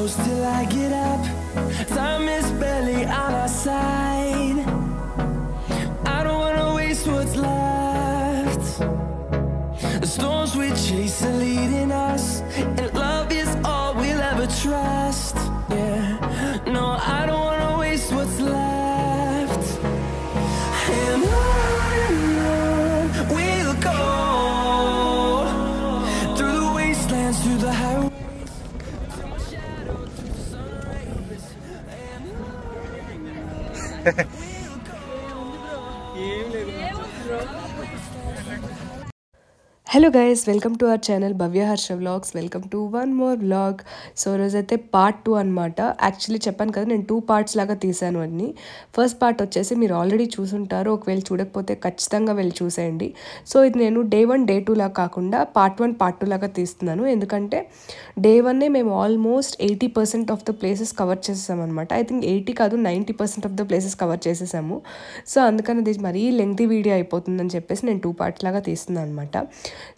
close till I get up. Time is barely on our side. I don't wanna waste what's left. The storms we chase are leading us, and love is all we'll ever trust. Yeah, no, I don't wanna waste what's left. And on we'll go, through the wastelands, through the highways. Hello guys, welcome to our channel Bhavya Harsha vlogs. Welcome to one more vlog. So రోజైతే part 2 అనమాట. Actually చెప్పాను కదా, నేను 2 parts లాగా తీసాను అన్ని. First part వచ్చేసి మీరు ఆల్రెడీ చూసుంటారు, ఒకవేళ చూడకపోతే ఖచ్చితంగా వెళ్ళి చూసేయండి. సో ఇది నేను డే 1 డే 2 లాగా కాకుండా పార్ట్ 1 పార్ట్ 2 లాగా తీస్తున్నాను. ఎందుకంటే డే 1 మేము almost 80% of the places cover చేసేసాము అనమాట. ఐ థింక్ 80 కాదు 90% ఆఫ్ ద ప్లేసెస్ కవర్ చేసేసాము. సో అందుకని అది మరీ లెంగ్తీ వీడియో అయిపోతుందని చెప్పేసి నేను 2 పార్ట్స్ లాగా తీస్తున్నాను అనమాట.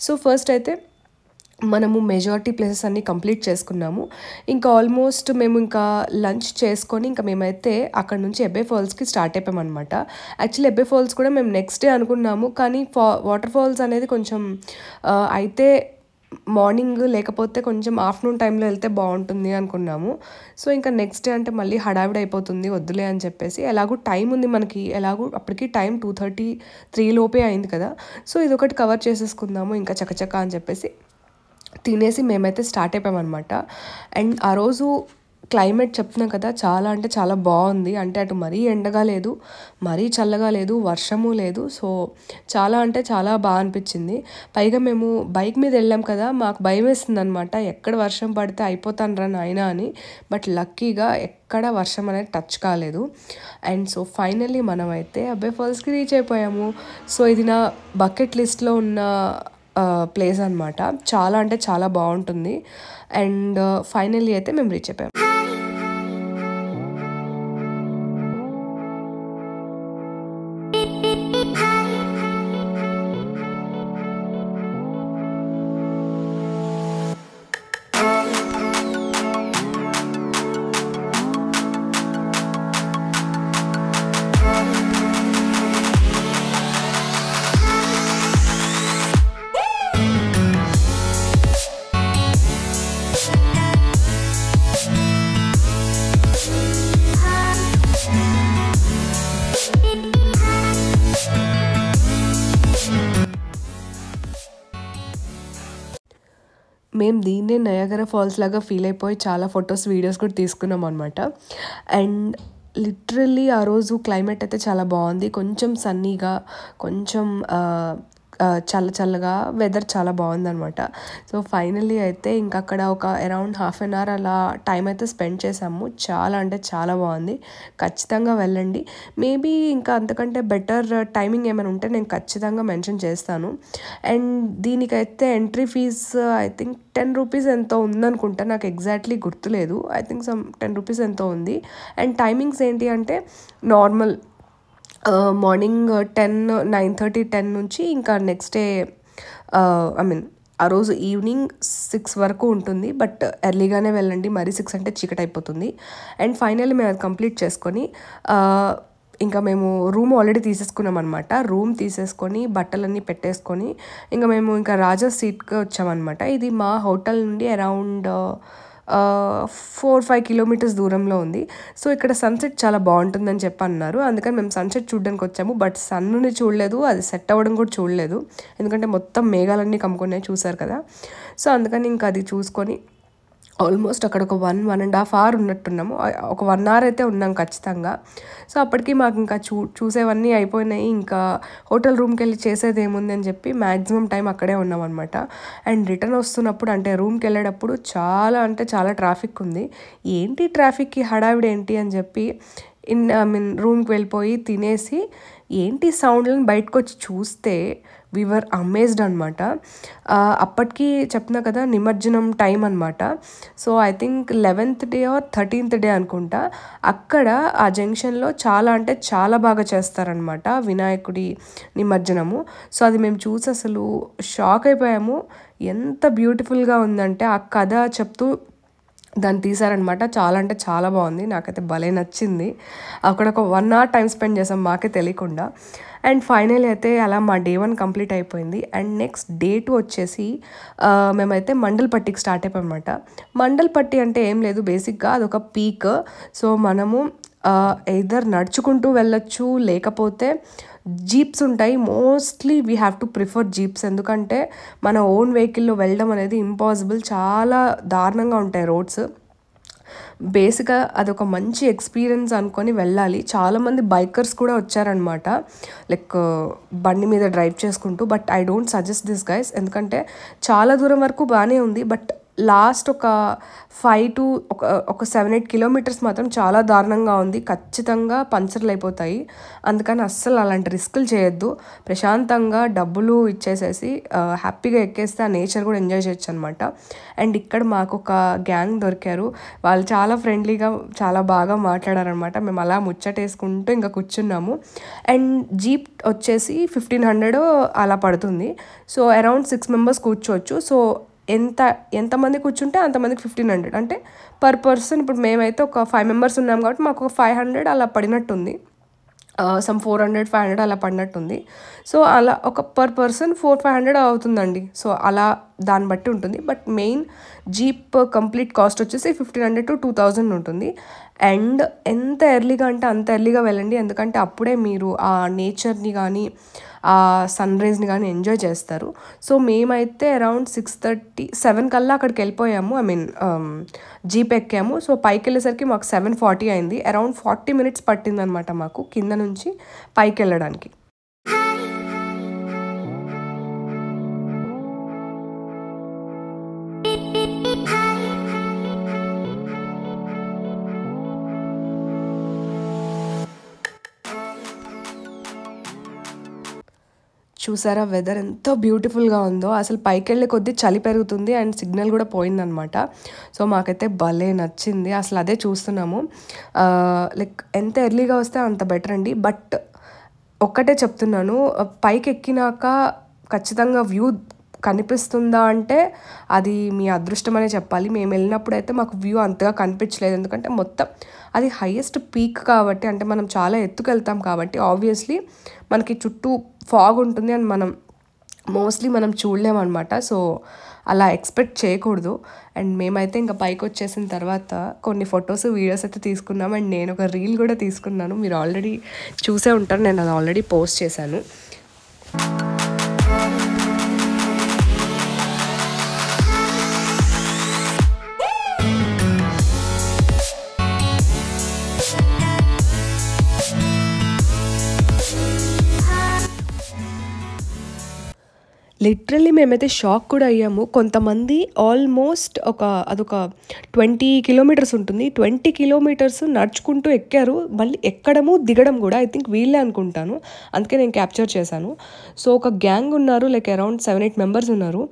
సో ఫస్ట్ అయితే మనము మెజారిటీ ప్లేసెస్ అన్నీ కంప్లీట్ చేసుకున్నాము. ఇంకా ఆల్మోస్ట్ మేము ఇంకా లంచ్ చేసుకొని ఇంకా మేమైతే అక్కడ నుంచి ఎబ్బే ఫాల్స్కి స్టార్ట్ అయిపోయామన్నమాట. యాక్చువల్లీ ఎబ్బే ఫాల్స్ కూడా మేము నెక్స్ట్ డే అనుకున్నాము, కానీ వాటర్ ఫాల్స్ అనేది కొంచెం అయితే మార్నింగ్ లేకపోతే కొంచెం ఆఫ్టర్నూన్ టైంలో వెళ్తే బాగుంటుంది అనుకున్నాము. సో ఇంకా నెక్స్ట్ డే అంటే మళ్ళీ హడావిడి అయిపోతుంది, వద్దులే అని చెప్పేసి ఎలాగో టైం ఉంది మనకి, ఎలాగో అప్పటికి టైం 2:33 లోపే అయింది కదా. సో ఇదొకటి కవర్ చేసేసుకుందాము ఇంకా చకచక అని చెప్పేసి తినేసి మేమైతే స్టార్ట్ అయిపోయామన్నమాట. అండ్ ఆ రోజు క్లైమేట్ చెప్తున్నాం కదా, చాలా అంటే చాలా బాగుంది. అంటే అటు మరీ ఎండగా లేదు, మరీ చల్లగా లేదు, వర్షము లేదు. సో చాలా అంటే చాలా బాగా అనిపించింది. పైగా మేము బైక్ మీద వెళ్ళాం కదా, మాకు భయం వేస్తుంది అనమాట, ఎక్కడ వర్షం పడితే అయిపోతాను రా నాయన అని. బట్ లక్కీగా ఎక్కడ వర్షం అనేది టచ్ కాలేదు. అండ్ సో ఫైనల్లీ మనం అయితే అబ్బే ఫాల్స్కి రీచ్ అయిపోయాము. సో ఇది నా బకెట్ లిస్ట్లో ఉన్న ప్లేస్ అనమాట. చాలా అంటే చాలా బాగుంటుంది. అండ్ ఫైనల్లీ అయితే మేము రీచ్ అయిపోయాము. మేము దీన్నే నయాగరా ఫాల్స్ లాగా ఫీల్ అయిపోయి చాలా ఫొటోస్ వీడియోస్ కూడా తీసుకున్నాం అనమాట. అండ్ లిటరల్లీ ఆ రోజు క్లైమేట్ అయితే చాలా బాగుంది, కొంచెం సన్నీగా, కొంచెం చల్ల చల్లగా, వెదర్ చాలా బాగుందనమాట. సో ఫైనల్లీ అయితే ఇంకా అక్కడ ఒక అరౌండ్ హాఫ్ అన్ అవర్ అలా టైం అయితే స్పెండ్ చేసాము. చాలా అంటే చాలా బాగుంది, ఖచ్చితంగా వెళ్ళండి. మేబీ ఇంకా అంతకంటే బెటర్ టైమింగ్ ఏమైనా ఉంటే నేను ఖచ్చితంగా మెన్షన్ చేస్తాను. అండ్ దీనికైతే entry fee I think 10 rupees ఎంతో ఉందనుకుంటా, నాకు ఎగ్జాక్ట్లీ గుర్తులేదు. ఐ థింక్ 10 రూపీస్ ఎంతో ఉంది. అండ్ టైమింగ్స్ ఏంటి అంటే నార్మల్ మార్నింగ్ 9:30 నుంచి ఇంకా నెక్స్ట్ డే ఆ రోజు ఈవినింగ్ 6 వరకు ఉంటుంది. బట్ ఎర్లీగానే వెళ్ళండి, మరి 6 అంటే చీకటి అయిపోతుంది. అండ్ ఫైనల్లీ మేము అది కంప్లీట్ చేసుకొని ఇంకా మేము రూమ్ ఆల్రెడీ తీసేసుకున్నాం అనమాట. రూమ్ తీసేసుకొని బట్టలన్నీ పెట్టేసుకొని ఇంకా మేము ఇంకా రాజా సీట్కి వచ్చామన్నమాట. ఇది మా హోటల్ నుండి అరౌండ్ 4-5 కిలోమీటర్స్ దూరంలో ఉంది. సో ఇక్కడ సన్సెట్ చాలా బాగుంటుందని చెప్పి అన్నారు, అందుకని మేము సన్సెట్ చూడడానికి వచ్చాము. బట్ సన్నుని చూడలేదు, అది సెట్ అవ్వడం కూడా చూడలేదు, ఎందుకంటే మొత్తం మేఘాలన్నీ కమ్ముకున్నాయి, చూసారు కదా. సో అందుకని ఇంకా అది చూసుకొని ఆల్మోస్ట్ అక్కడ ఒక 1.5 అవర్ ఉన్నట్టున్నాము. ఒక 1 అవర్ అయితే ఉన్నాం ఖచ్చితంగా. సో అప్పటికి మాకు ఇంకా చూసేవన్నీ అయిపోయినాయి. ఇంకా హోటల్ రూమ్కి వెళ్ళి చేసేది ఏముంది అని చెప్పి మ్యాక్సిమం టైం అక్కడే ఉన్నాం అనమాట. అండ్ రిటర్న్ వస్తున్నప్పుడు అంటే రూమ్కి వెళ్ళేటప్పుడు చాలా అంటే చాలా ట్రాఫిక్ ఉంది. ఏంటి ట్రాఫిక్కి హడావిడి ఏంటి అని చెప్పి రూమ్కి వెళ్ళిపోయి తినేసి ఏంటి సౌండ్లను బయటకు వచ్చి చూస్తే వీవర్ అమేజ్డ్ అనమాట. అప్పటికి చెప్తున్నా కదా, నిమజ్జనం టైం అనమాట. So I think 11th day or 13th day అనుకుంటా. అక్కడ ఆ జంక్షన్లో చాలా అంటే చాలా బాగా చేస్తారనమాట వినాయకుడి నిమజ్జనము. సో అది మేము చూసి అసలు షాక్ అయిపోయాము. ఎంత బ్యూటిఫుల్గా ఉందంటే ఆ కథ చెప్తూ దాన్ని తీసారనమాట. చాలా అంటే చాలా బాగుంది, నాకైతే భలే నచ్చింది. అక్కడ ఒక 1 hour టైం స్పెండ్ చేసాం మాకే తెలియకుండా. అండ్ ఫైనల్ అయితే అలా మా డే 1 కంప్లీట్ అయిపోయింది. అండ్ నెక్స్ట్ డే 2 వచ్చేసి మేమైతే మండల్పట్టికి స్టార్ట్ అయిపోయాం అనమాట. మండల్పట్టి అంటే ఏం లేదు, బేసిక్గా అదొక పీక్. సో మనము ఎయిదర్ నడుచుకుంటూ వెళ్ళొచ్చు, లేకపోతే జీప్స్ ఉంటాయి. Mostly we have to prefer jeeps, ఎందుకంటే మన ఓన్ వెహికల్లో వెళ్ళడం అనేది ఇంపాసిబుల్. చాలా దారుణంగా ఉంటాయి రోడ్స్. బేసిక్గా అదొక మంచి ఎక్స్పీరియన్స్ అనుకొని వెళ్ళాలి. చాలామంది బైకర్స్ కూడా వచ్చారనమాట, లైక్ బండి మీద డ్రైవ్ చేసుకుంటూ. But I don't suggest this guys, ఎందుకంటే చాలా దూరం వరకు బాగానే ఉంది, బట్ లాస్ట్ ఒక 5 to 7-8 kilometers మాత్రం చాలా దారుణంగా ఉంది. ఖచ్చితంగా పంచర్లు అయిపోతాయి. అందుకని అస్సలు అలాంటి రిస్కులు చేయొద్దు. ప్రశాంతంగా డబ్బులు ఇచ్చేసేసి హ్యాపీగా ఎక్కేస్తే ఆ నేచర్ కూడా ఎంజాయ్ చేయొచ్చు అనమాట. అండ్ ఇక్కడ మాకు ఒక గ్యాంగ్ దొరికారు. వాళ్ళు చాలా ఫ్రెండ్లీగా చాలా బాగా మాట్లాడారనమాట. మేము అలా ముచ్చటేసుకుంటూ ఇంకా కూర్చున్నాము. అండ్ జీప్ వచ్చేసి 1500 అలా పడుతుంది. సో అరౌండ్ 6 members కూర్చోవచ్చు. సో ఎంతమంది కూర్చుంటే అంతమందికి 1500, అంటే పర్ పర్సన్. ఇప్పుడు మేమైతే ఒక 5 members ఉన్నాం కాబట్టి మాకు ఒక 500 అలా పడినట్టుంది. సమ్ 400-500 అలా పడినట్టుంది. సో అలా ఒక పర్ పర్సన్ 400-500 అవుతుందండి. సో అలా దాన్ని బట్టి ఉంటుంది. But main jeep complete cost వచ్చేసి 1500 to 2000 ఉంటుంది. అండ్ ఎంత ఎర్లీగా అంటే అంత ఎర్లీగా వెళ్ళండి, ఎందుకంటే అప్పుడే మీరు ఆ నేచర్ని కానీ ఆ సన్ రైజ్ని కానీ ఎంజాయ్ చేస్తారు. సో మేమైతే అరౌండ్ 6:30-7 కల్లా అక్కడికి వెళ్ళిపోయాము. జీప్ ఎక్కాము. సో పైకి వెళ్ళేసరికి మాకు 7:40 అయింది. అరౌండ్ 40 minutes పట్టిందనమాట మాకు కింద నుంచి పైకి వెళ్ళడానికి. చూసారా వెదర్ ఎంత బ్యూటిఫుల్గా ఉందో. అసలు పైకి వెళ్ళే కొద్దీ చలి పెరుగుతుంది అండ్ సిగ్నల్ కూడా పోయిందనమాట. సో మాకైతే భలే నచ్చింది. అసలు అదే చూస్తున్నాము. లైక్ ఎంత ఎర్లీగా వస్తే అంత బెటర్ అండి. బట్ ఒక్కటే చెప్తున్నాను, పైకి ఎక్కినాక ఖచ్చితంగా వ్యూ కనిపిస్తుందా అంటే అది మీ అదృష్టం అనే చెప్పాలి. మేము వెళ్ళినప్పుడు అయితే మాకు వ్యూ అంతగా కనిపించలేదు, ఎందుకంటే మొత్తం అది హైయెస్ట్ పీక్ కాబట్టి, అంటే మనం చాలా ఎత్తుకు వెళ్తాం కాబట్టి ఆబ్వియస్లీ మనకి చుట్టూ ఫాగ్ ఉంటుంది అండ్ మోస్ట్లీ మనం చూడలేమన్నమాట. సో అలా ఎక్స్పెక్ట్ చేయకూడదు. అండ్ మేమైతే ఇంకా పైకి వచ్చేసిన తర్వాత కొన్ని ఫొటోస్ వీడియోస్ అయితే తీసుకున్నాం. అండ్ నేను ఒక రీల్ కూడా తీసుకున్నాను. మీరు ఆల్రెడీ చూసే ఉంటారు, నేను అది ఆల్రెడీ పోస్ట్ చేశాను. లిటరల్లీ మేమైతే షాక్ కూడా అయ్యాము. కొంతమంది ఆల్మోస్ట్ అదొక 20 kilometers ఉంటుంది. 20 kilometers నడుచుకుంటూ ఎక్కారు. మళ్ళీ ఎక్కడము దిగడం కూడా ఐ థింక్ వీళ్ళే అనుకుంటాను, అందుకే నేను క్యాప్చర్ చేశాను. సో ఒక గ్యాంగ్ ఉన్నారు, లైక్ అరౌండ్ 7-8 members ఉన్నారు.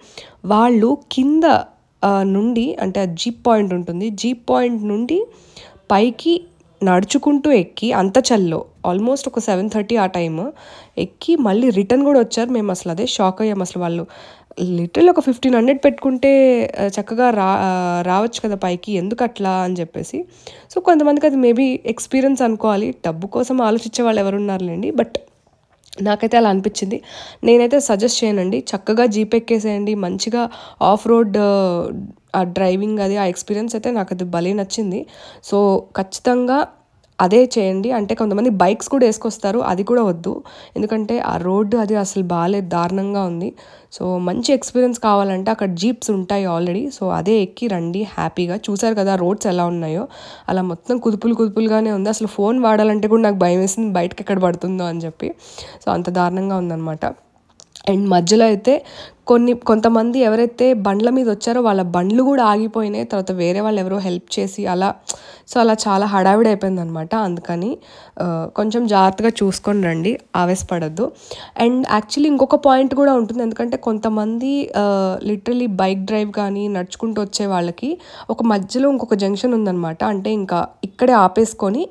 వాళ్ళు కింద నుండి, అంటే ఆ జీప్ పాయింట్ ఉంటుంది, జీప్ పాయింట్ నుండి పైకి నడుచుకుంటూ ఎక్కి అంత చల్లో ఆల్మోస్ట్ ఒక 7:30 ఆ టైం ఎక్కి మళ్ళీ రిటర్న్ కూడా వచ్చారు. మేము అసలు అదే షాక్ అయ్యాము. అసలు వాళ్ళు లిటరల్ ఒక 1500 పెట్టుకుంటే చక్కగా రావచ్చు కదా పైకి, ఎందుకు అట్లా అని చెప్పేసి. సో కొంతమందికి అది మేబీ ఎక్స్పీరియన్స్ అనుకోవాలి, డబ్బు కోసం ఆలోచించే వాళ్ళు ఎవరున్నారులేండి. బట్ నాకైతే అలా అనిపించింది. నేనైతే సజెస్ట్ చేయనండి, చక్కగా జీప్ ఎక్కేసేయండి. మంచిగా ఆఫ్ రోడ్ ఆ డ్రైవింగ్ అది ఆ ఎక్స్పీరియన్స్ అయితే నాకు అది భలే నచ్చింది. సో ఖచ్చితంగా అదే చేయండి. అంటే కొంతమంది బైక్స్ కూడా వేసుకొస్తారు, అది కూడా వద్దు, ఎందుకంటే ఆ రోడ్డు అది అసలు బాగాలేదు, దారుణంగా ఉంది. సో మంచి ఎక్స్పీరియన్స్ కావాలంటే అక్కడ జీప్స్ ఉంటాయి ఆల్రెడీ. సో అదే ఎక్కి రండి హ్యాపీగా. చూసారు కదా రోడ్స్ ఎలా ఉన్నాయో, అలా మొత్తం కుదుపులుగానే ఉంది. అసలు ఫోన్ వాడాలంటే కూడా నాకు భయం వేసింది, బయటకి ఎక్కడ పడుతుందో అని చెప్పి. సో అంత దారుణంగా ఉందన్నమాట. అండ్ మధ్యలో అయితే కొంతమంది ఎవరైతే బండ్ల మీద వచ్చారో వాళ్ళ బండ్లు కూడా ఆగిపోయినాయి. తర్వాత వేరే వాళ్ళు ఎవరో హెల్ప్ చేసి అలా చాలా హడావిడి అయిపోయిందనమాట. అందుకని కొంచెం జాగ్రత్తగా చూసుకొని రండి, ఆవేశపడద్దు. అండ్ యాక్చువల్లీ ఇంకొక పాయింట్ కూడా ఉంటుంది, ఎందుకంటే కొంతమంది లిటరలీ బైక్ డ్రైవ్ కానీ నడుచుకుంటూ వచ్చే వాళ్ళకి ఒక మధ్యలో ఇంకొక జంక్షన్ ఉందన్నమాట. అంటే ఇంకా ఇక్కడే ఆపేసుకొని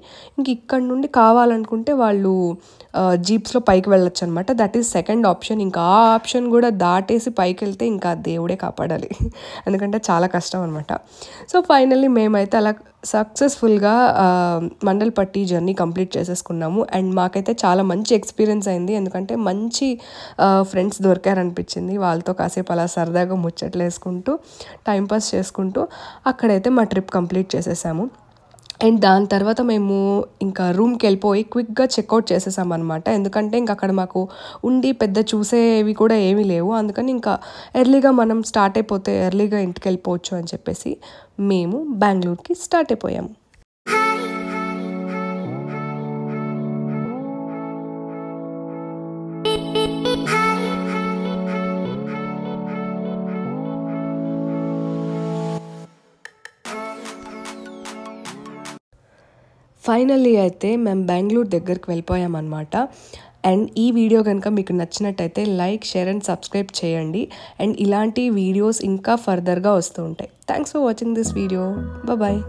ఇక్కడ నుండి కావాలనుకుంటే వాళ్ళు జీప్స్లో పైకి వెళ్ళొచ్చు అనమాట. That is second option. ఇంకా ఆ ఆప్షన్ కూడా దాటేసి వేసి పైకి వెళ్తే ఇంకా దేవుడే కాపాడాలి ఎందుకంటే చాలా కష్టం అనమాట. సో ఫైనల్లీ మేమైతే అలా సక్సెస్ఫుల్గా మండల్పట్టి జర్నీ కంప్లీట్ చేసేసుకున్నాము. అండ్ మాకైతే చాలా మంచి ఎక్స్పీరియన్స్ అయింది, ఎందుకంటే మంచి ఫ్రెండ్స్ దొరికారనిపించింది. వాళ్ళతో కాసేపు అలా సరదాగా ముచ్చట్లు వేసుకుంటూ టైంపాస్ చేసుకుంటూ అక్కడైతే మా ట్రిప్ కంప్లీట్ చేసేసాము. అండ్ దాని తర్వాత మేము ఇంకా రూమ్కి వెళ్ళిపోయి క్విక్గా చెక్అవుట్ చేసేసామన్నమాట. ఎందుకంటే ఇంకా అక్కడ మాకు ఉండి పెద్ద చూసేవి కూడా ఏమీ లేవు, అందుకని ఇంకా ఎర్లీగా మనం స్టార్ట్ అయిపోతే ఎర్లీగా ఇంటికి వెళ్ళిపోవచ్చు అని చెప్పేసి మేము బెంగళూరుకి స్టార్ట్ అయిపోయాము. ఫైనల్లీ అయితే మేము బెంగళూరు దగ్గరికి వెళ్ళిపోయామన్నమాట. అండ్ ఈ వీడియో కనుక మీకు నచ్చినట్టయితే లైక్, షేర్ అండ్ సబ్స్క్రైబ్ చేయండి. అండ్ ఇలాంటి వీడియోస్ ఇంకా ఫర్దర్గా వస్తూ ఉంటాయి. Thanks for watching this video. Bye.